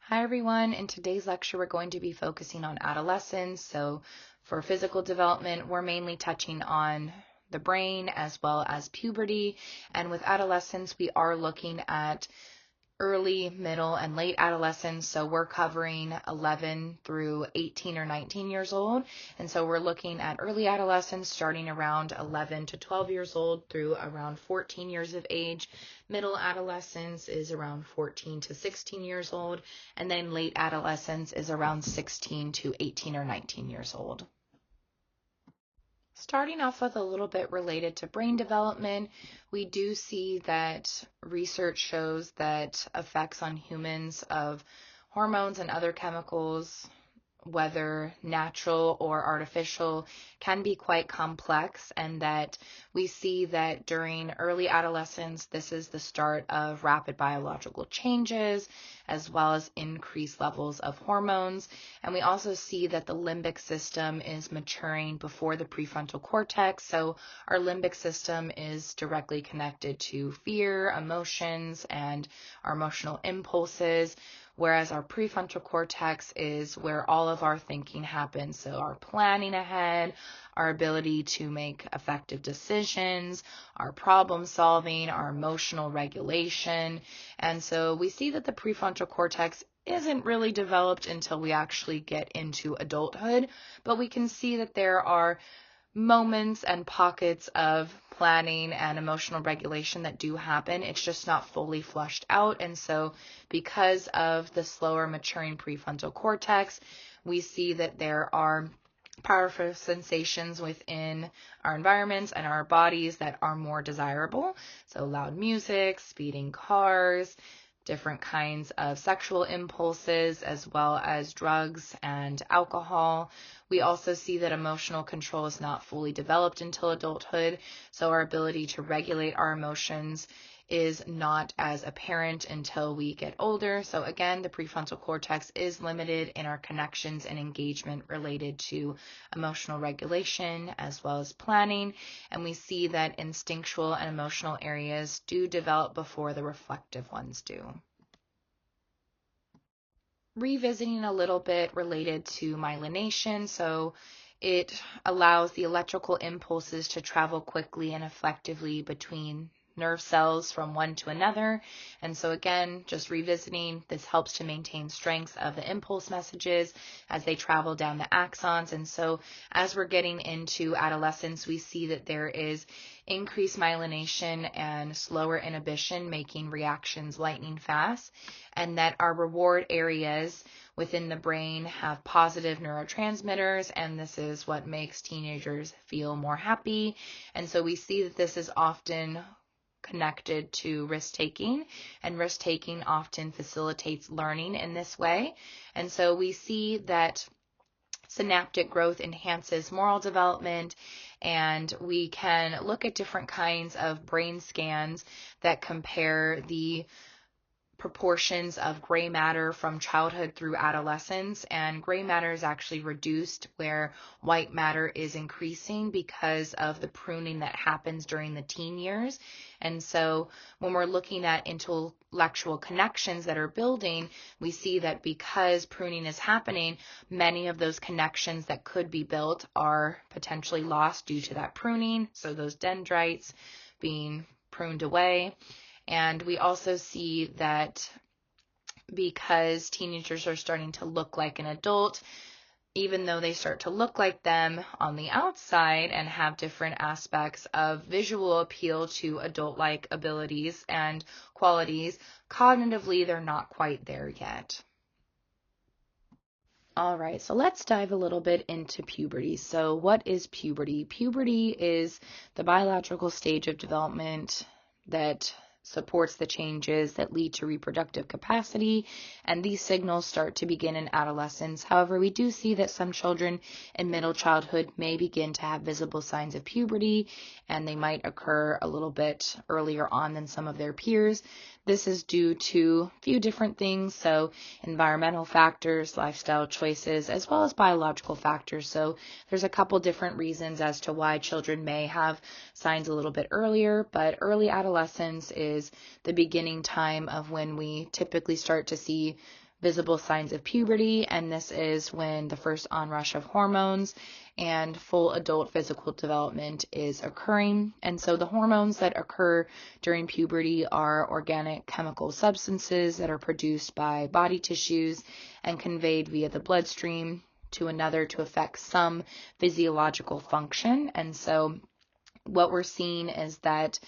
Hi everyone. In today's lecture, we're going to be focusing on adolescence. So for physical development, we're mainly touching on the brain as well as puberty. And with adolescence, we are looking at early, middle, and late adolescence. So we're covering 11 through 18 or 19 years old. And so we're looking at early adolescence starting around 11 to 12 years old through around 14 years of age. Middle adolescence is around 14 to 16 years old. And then late adolescence is around 16 to 18 or 19 years old. Starting off with a little bit related to brain development, we do see that research shows that effects on humans of hormones and other chemicals, whether natural or artificial, can be quite complex, and that we see that during early adolescence, this is the start of rapid biological changes, as well as increased levels of hormones. And we also see that the limbic system is maturing before the prefrontal cortex. So our limbic system is directly connected to fear, emotions, and our emotional impulses, whereas our prefrontal cortex is where all of our thinking happens. So our planning ahead, our ability to make effective decisions, our problem solving, our emotional regulation. And so we see that the prefrontal cortex isn't really developed until we actually get into adulthood, but we can see that there are moments and pockets of planning and emotional regulation that do happen. It's just not fully flushed out. And so because of the slower maturing prefrontal cortex, we see that there are powerful sensations within our environments and our bodies that are more desirable. So loud music, speeding cars, different kinds of sexual impulses, as well as drugs and alcohol. We also see that emotional control is not fully developed until adulthood, so our ability to regulate our emotions is not as apparent until we get older. So again, the prefrontal cortex is limited in our connections and engagement related to emotional regulation as well as planning, and we see that instinctual and emotional areas do develop before the reflective ones do. Revisiting a little bit related to myelination, so it allows the electrical impulses to travel quickly and effectively between nerve cells from one to another. And so again, just revisiting, this helps to maintain strength of the impulse messages as they travel down the axons. And so as we're getting into adolescence, we see that there is increased myelination and slower inhibition, making reactions lightning fast, and that our reward areas within the brain have positive neurotransmitters, and this is what makes teenagers feel more happy. And so we see that this is often connected to risk-taking, and risk-taking often facilitates learning in this way. And so we see that synaptic growth enhances moral development, and we can look at different kinds of brain scans that compare the proportions of gray matter from childhood through adolescence, and gray matter is actually reduced where white matter is increasing because of the pruning that happens during the teen years. And so when we're looking at intellectual connections that are building, we see that because pruning is happening, many of those connections that could be built are potentially lost due to that pruning, so those dendrites being pruned away. And we also see that because teenagers are starting to look like an adult, even though they start to look like them on the outside and have different aspects of visual appeal to adult-like abilities and qualities, cognitively they're not quite there yet. All right, so let's dive a little bit into puberty. So what is puberty? Puberty is the biological stage of development that supports the changes that lead to reproductive capacity, and these signals start to begin in adolescence. However, we do see that some children in middle childhood may begin to have visible signs of puberty, and they might occur a little bit earlier on than some of their peers. This is due to a few different things, so environmental factors, lifestyle choices, as well as biological factors. So there's a couple different reasons as to why children may have signs a little bit earlier, but early adolescence is the beginning time of when we typically start to see visible signs of puberty, and this is when the first onrush of hormones and full adult physical development is occurring. And so the hormones that occur during puberty are organic chemical substances that are produced by body tissues and conveyed via the bloodstream to another to affect some physiological function. And so what we're seeing is that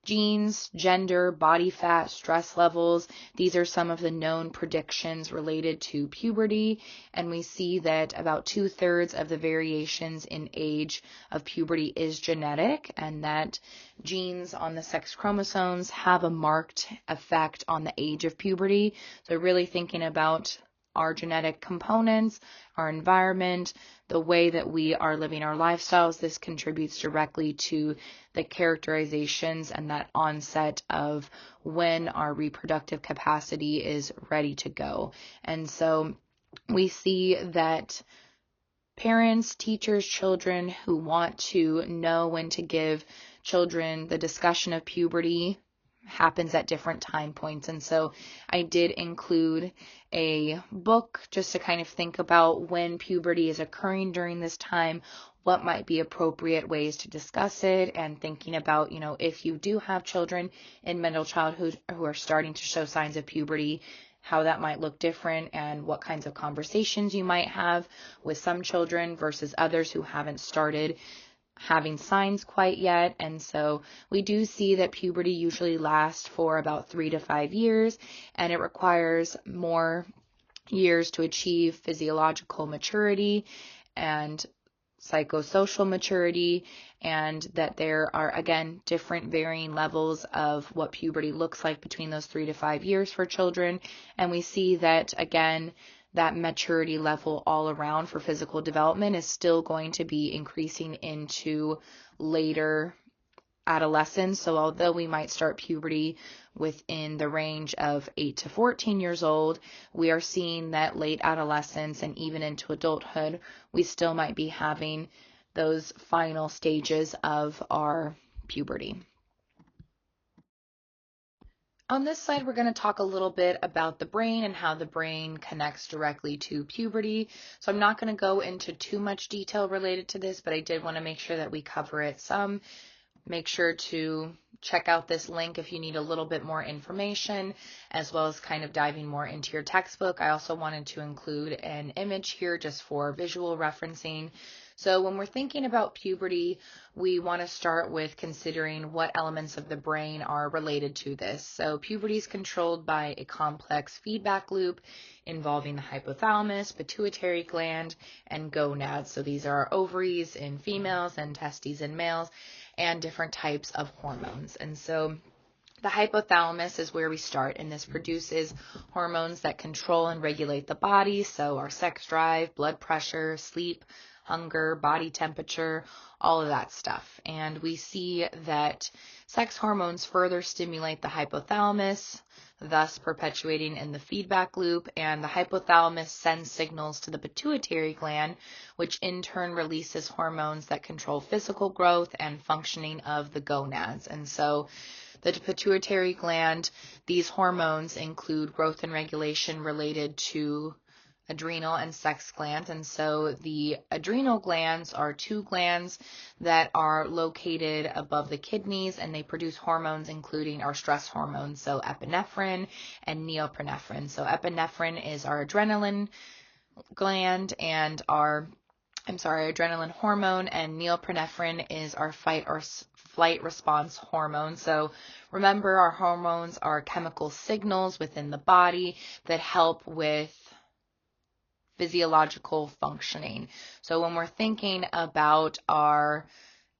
genes, gender, body fat, stress levels, these are some of the known predictions related to puberty, and we see that about 2/3 of the variations in age of puberty is genetic, and that genes on the sex chromosomes have a marked effect on the age of puberty. So really thinking about our genetic components, our environment, the way that we are living our lifestyles, this contributes directly to the characterizations and that onset of when our reproductive capacity is ready to go. And so we see that parents, teachers, children who want to know when to give children the discussion of puberty happens at different time points. And so I did include a book just to kind of think about when puberty is occurring during this time, what might be appropriate ways to discuss it, and thinking about, if you do have children in middle childhood who are starting to show signs of puberty, how that might look different and what kinds of conversations you might have with some children versus others who haven't started having signs quite yet. And so we do see that puberty usually lasts for about 3 to 5 years, and it requires more years to achieve physiological maturity and psychosocial maturity, and that there are, again, different varying levels of what puberty looks like between those 3 to 5 years for children. And we see that, again, that maturity level all around for physical development is still going to be increasing into later adolescence. So although we might start puberty within the range of 8 to 14 years old, we are seeing that late adolescence and even into adulthood, we still might be having those final stages of our puberty. On this slide, we're going to talk a little bit about the brain and how the brain connects directly to puberty. So I'm not going to go into too much detail related to this, but I did want to make sure that we cover it some. Make sure to check out this link if you need a little bit more information, as well as kind of diving more into your textbook. I also wanted to include an image here just for visual referencing. So when we're thinking about puberty, we want to start with considering what elements of the brain are related to this. So puberty is controlled by a complex feedback loop involving the hypothalamus, pituitary gland, and gonads. So these are ovaries in females and testes in males, and different types of hormones. And so the hypothalamus is where we start, and this produces hormones that control and regulate the body. So our sex drive, blood pressure, sleep, hunger, body temperature, all of that stuff. And we see that sex hormones further stimulate the hypothalamus, thus perpetuating in the feedback loop, and the hypothalamus sends signals to the pituitary gland, which in turn releases hormones that control physical growth and functioning of the gonads. And so the pituitary gland, these hormones include growth and regulation related to adrenal and sex glands. And so the adrenal glands are 2 glands that are located above the kidneys, and they produce hormones including our stress hormones, so epinephrine and norepinephrine. So epinephrine is our adrenaline gland and adrenaline hormone, and norepinephrine is our fight or flight response hormone. So remember, our hormones are chemical signals within the body that help with physiological functioning. So when we're thinking about our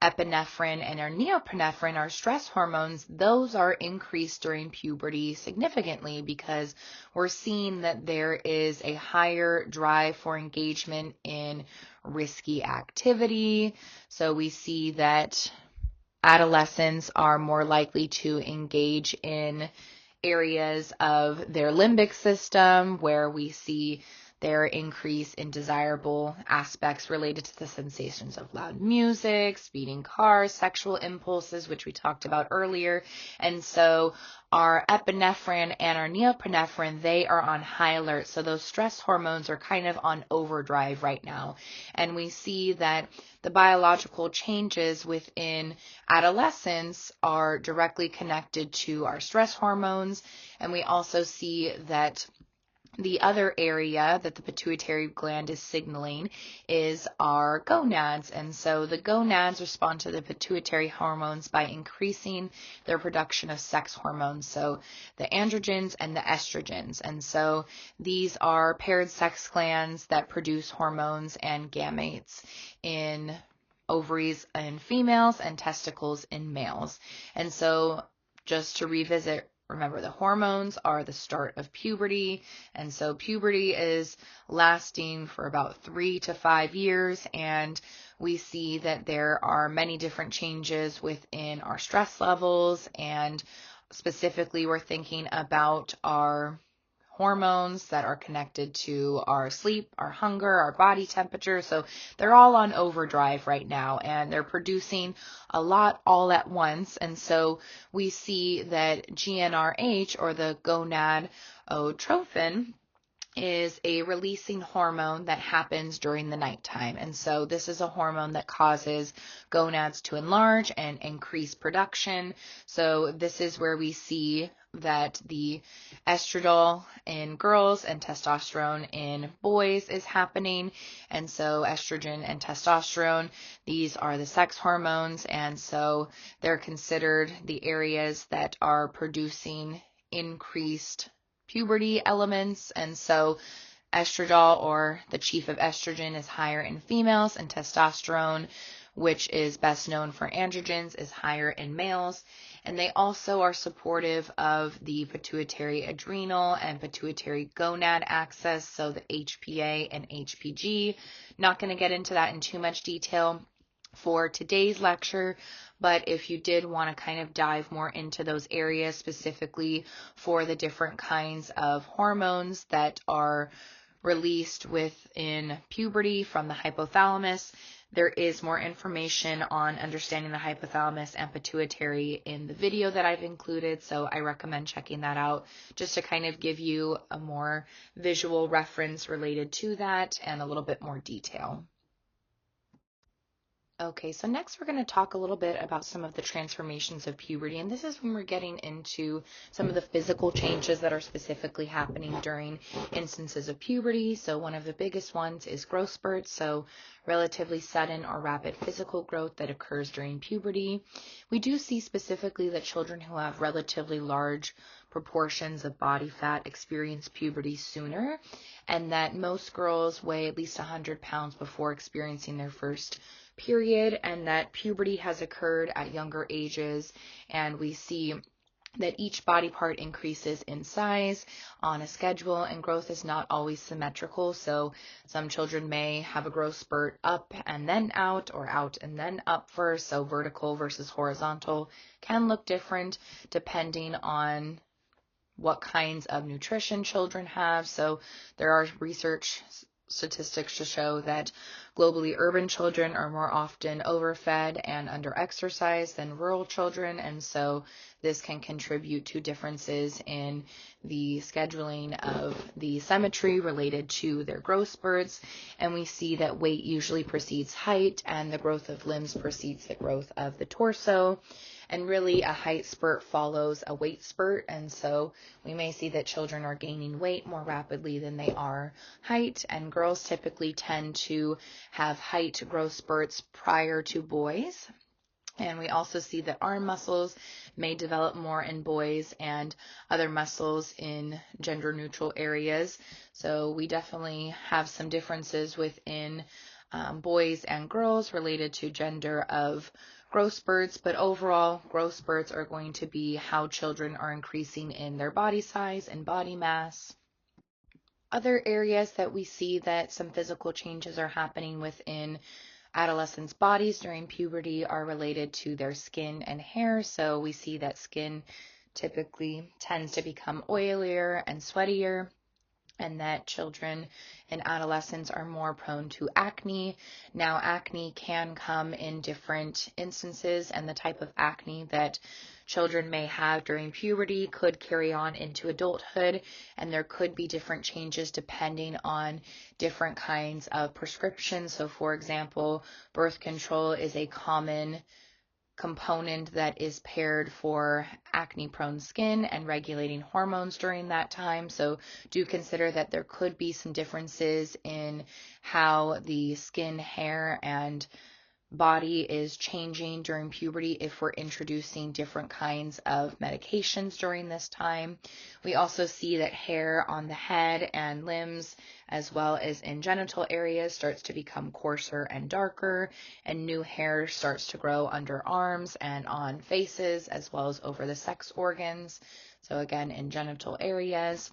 epinephrine and our norepinephrine, our stress hormones, those are increased during puberty significantly because we're seeing that there is a higher drive for engagement in risky activity. So we see that adolescents are more likely to engage in areas of their limbic system where we see their increase in desirable aspects related to the sensations of loud music, speeding cars, sexual impulses, which we talked about earlier. And so our epinephrine and our norepinephrine, they are on high alert. So those stress hormones are kind of on overdrive right now. And we see that the biological changes within adolescence are directly connected to our stress hormones. And we also see that the other area that the pituitary gland is signaling is our gonads. And so the gonads respond to the pituitary hormones by increasing their production of sex hormones, so the androgens and the estrogens. And so these are paired sex glands that produce hormones and gametes in ovaries in females and testicles in males. And so just to revisit, remember, the hormones are the start of puberty, and so puberty is lasting for about 3 to 5 years, and we see that there are many different changes within our stress levels, and specifically we're thinking about our hormones that are connected to our sleep, our hunger, our body temperature. So they're all on overdrive right now, and they're producing a lot all at once. And so we see that GnRH, or the gonadotrophin, is a releasing hormone that happens during the nighttime. And so this is a hormone that causes gonads to enlarge and increase production. So this is where we see that the estradiol in girls and testosterone in boys is happening. And so estrogen and testosterone, these are the sex hormones, and so they're considered the areas that are producing increased puberty elements. And so estradiol, or the chief of estrogen, is higher in females, and testosterone, which is best known for androgens, is higher in males. And they also are supportive of the pituitary adrenal and pituitary gonad axis, so the HPA and HPG. Not going to get into that in too much detail for today's lecture, but if you did want to kind of dive more into those areas, specifically for the different kinds of hormones that are released within puberty from the hypothalamus, there is more information on understanding the hypothalamus and pituitary in the video that I've included, so I recommend checking that out just to kind of give you a more visual reference related to that and a little bit more detail. Okay, so next we're going to talk a little bit about some of the transformations of puberty, and this is when we're getting into some of the physical changes that are specifically happening during instances of puberty. So one of the biggest ones is growth spurts, so relatively sudden or rapid physical growth that occurs during puberty. We do see specifically that children who have relatively large proportions of body fat experience puberty sooner, and that most girls weigh at least 100 pounds before experiencing their first period, and that puberty has occurred at younger ages, and we see that each body part increases in size on a schedule, and growth is not always symmetrical. So some children may have a growth spurt up and then out, or out and then up first. So vertical versus horizontal can look different depending on what kinds of nutrition children have. So there are research statistics to show that globally urban children are more often overfed and underexercised than rural children, and so this can contribute to differences in the scheduling of the symmetry related to their growth spurts. And we see that weight usually precedes height, and the growth of limbs precedes the growth of the torso. And really, a height spurt follows a weight spurt, and so we may see that children are gaining weight more rapidly than they are height, and girls typically tend to have height growth spurts prior to boys. And we also see that arm muscles may develop more in boys and other muscles in gender-neutral areas. So we definitely have some differences within boys and girls related to gender of growth spurts, but overall growth spurts are going to be how children are increasing in their body size and body mass. Other areas that we see that some physical changes are happening within adolescents' bodies during puberty are related to their skin and hair. So we see that skin typically tends to become oilier and sweatier. and that children and adolescents are more prone to acne. Now, acne can come in different instances, and the type of acne that children may have during puberty could carry on into adulthood, and there could be different changes depending on different kinds of prescriptions. So, for example, birth control is a common component that is paired for acne prone skin and regulating hormones during that time. So do consider that there could be some differences in how the skin, hair, and body is changing during puberty if we're introducing different kinds of medications during this time. We also see that hair on the head and limbs, as well as in genital areas, starts to become coarser and darker, and new hair starts to grow under arms and on faces, as well as over the sex organs. So again, in genital areas.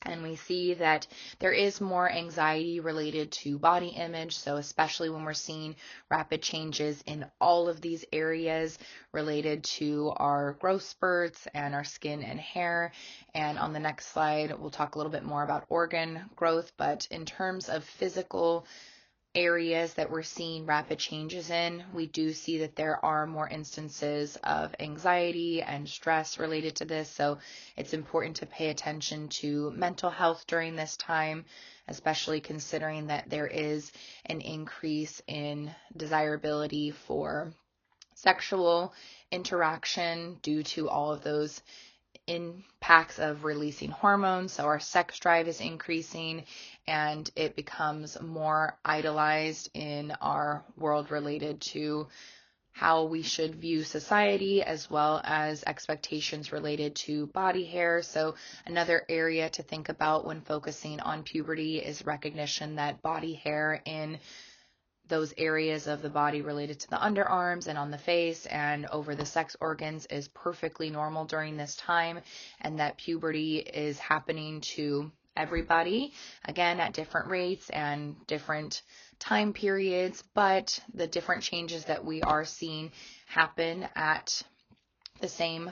And we see that there is more anxiety related to body image. So especially when we're seeing rapid changes in all of these areas related to our growth spurts and our skin and hair. And on the next slide, we'll talk a little bit more about organ growth. But in terms of physical areas that we're seeing rapid changes in, we do see that there are more instances of anxiety and stress related to this. So it's important to pay attention to mental health during this time, especially considering that there is an increase in desirability for sexual interaction due to all of those impacts of releasing hormones. So our sex drive is increasing, and it becomes more idolized in our world related to how we should view society, as well as expectations related to body hair. So another area to think about when focusing on puberty is recognition that body hair in those areas of the body related to the underarms and on the face and over the sex organs is perfectly normal during this time, and that puberty is happening to everybody, again, at different rates and different time periods, but the different changes that we are seeing happen at the same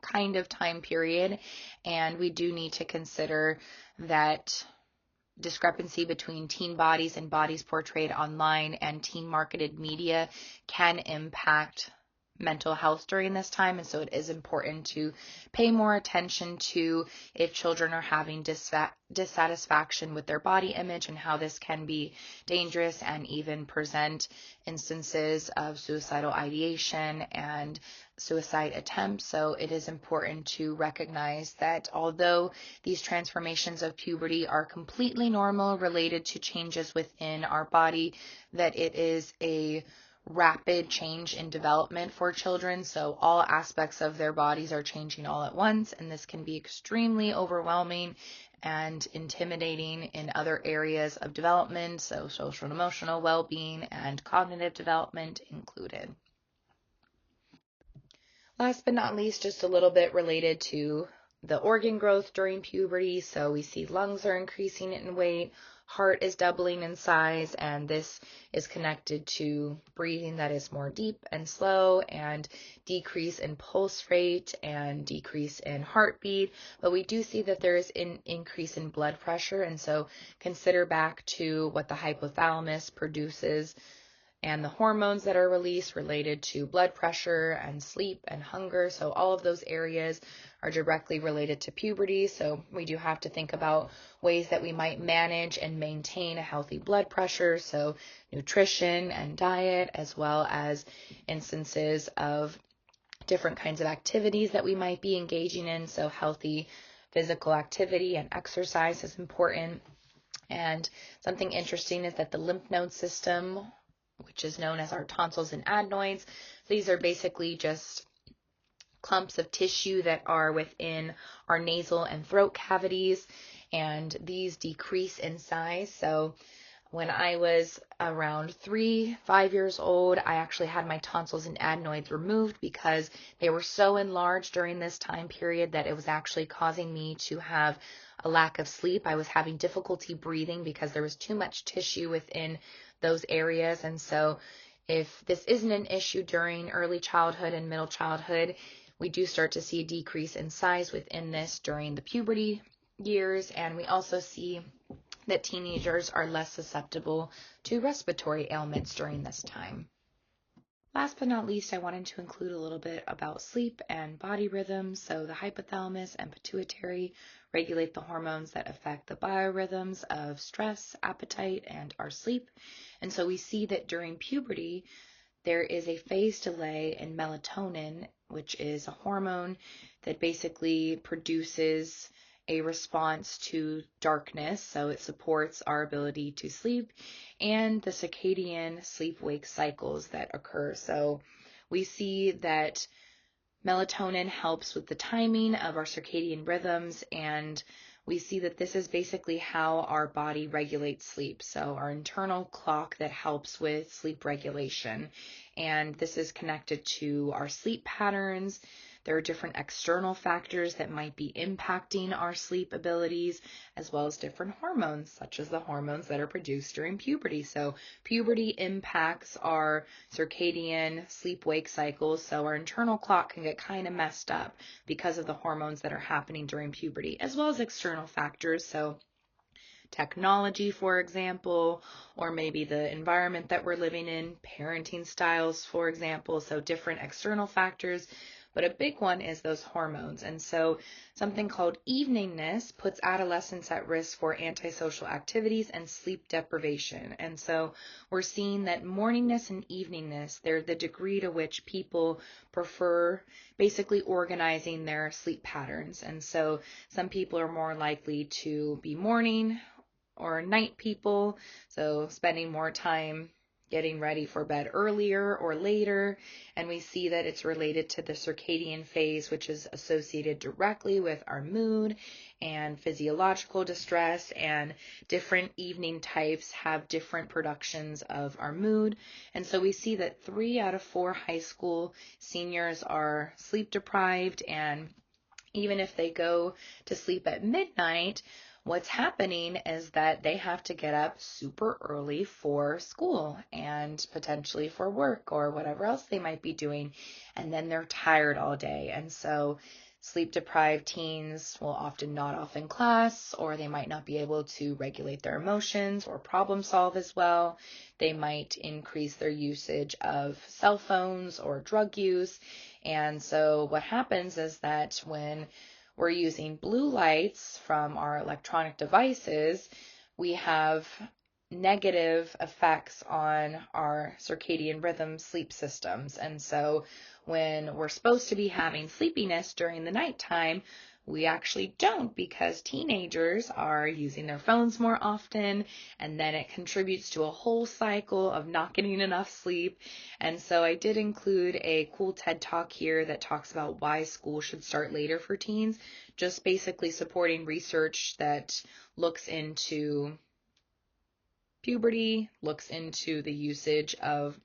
kind of time period, and we do need to consider that discrepancy between teen bodies and bodies portrayed online and teen marketed media can impact mental health during this time. And so it is important to pay more attention to if children are having dissatisfaction with their body image and how this can be dangerous and even present instances of suicidal ideation and suicide attempts. So it is important to recognize that although these transformations of puberty are completely normal related to changes within our body, that it is a rapid change in development for children. So all aspects of their bodies are changing all at once, and this can be extremely overwhelming and intimidating in other areas of development, so social and emotional well-being and cognitive development included. Last but not least, just a little bit related to the organ growth during puberty. So we see lungs are increasing in weight, heart is doubling in size, and this is connected to breathing that is more deep and slow, and decrease in pulse rate and decrease in heartbeat. But we do see that there is an increase in blood pressure, and so consider back to what the hypothalamus produces and the hormones that are released related to blood pressure and sleep and hunger. So all of those areas are directly related to puberty. So we do have to think about ways that we might manage and maintain a healthy blood pressure. So nutrition and diet, as well as instances of different kinds of activities that we might be engaging in. So healthy physical activity and exercise is important. And something interesting is that the lymph node system, which is known as our tonsils and adenoids. These are basically just clumps of tissue that are within our nasal and throat cavities, and these decrease in size. So when I was around 5 years old, I actually had my tonsils and adenoids removed because they were so enlarged during this time period that it was actually causing me to have a lack of sleep. I was having difficulty breathing because there was too much tissue within those areas. And so if this isn't an issue during early childhood and middle childhood, we do start to see a decrease in size within this during the puberty years, and we also see that teenagers are less susceptible to respiratory ailments during this time. Last but not least, I wanted to include a little bit about sleep and body rhythms. So the hypothalamus and pituitary regulate the hormones that affect the biorhythms of stress, appetite, and our sleep. And so we see that during puberty, there is a phase delay in melatonin, which is a hormone that basically produces a response to darkness, so it supports our ability to sleep, and the circadian sleep-wake cycles that occur. So we see that melatonin helps with the timing of our circadian rhythms, and we see that this is basically how our body regulates sleep. So our internal clock that helps with sleep regulation. And this is connected to our sleep patterns. There are different external factors that might be impacting our sleep abilities, as well as different hormones, such as the hormones that are produced during puberty. So puberty impacts our circadian sleep-wake cycles, so our internal clock can get kind of messed up because of the hormones that are happening during puberty, as well as external factors. So technology, for example, or maybe the environment that we're living in, parenting styles, for example, so different external factors. But a big one is those hormones. And so something called eveningness puts adolescents at risk for antisocial activities and sleep deprivation. And so we're seeing that morningness and eveningness, they're the degree to which people prefer basically organizing their sleep patterns. And so some people are more likely to be morning or night people, so spending more time getting ready for bed earlier or later, and we see that it's related to the circadian phase, which is associated directly with our mood and physiological distress, and different evening types have different productions of our mood. And so we see that 3 out of 4 high school seniors are sleep deprived, and even if they go to sleep at midnight, what's happening is that they have to get up super early for school and potentially for work or whatever else they might be doing, and then they're tired all day. And so sleep deprived teens will often nod off in class, or they might not be able to regulate their emotions or problem solve as well. They might increase their usage of cell phones or drug use. And so what happens is that when we're using blue lights from our electronic devices, we have negative effects on our circadian rhythm sleep systems. And so when we're supposed to be having sleepiness during the nighttime, we actually don't, because teenagers are using their phones more often, and then it contributes to a whole cycle of not getting enough sleep. And so I did include a cool TED Talk here that talks about why school should start later for teens, just basically supporting research that looks into puberty, looks into the usage of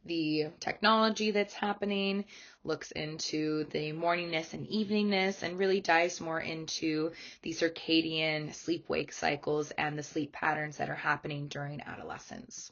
the technology that's happening, looks into the morningness and eveningness, and really dives more into the circadian sleep-wake cycles and the sleep patterns that are happening during adolescence.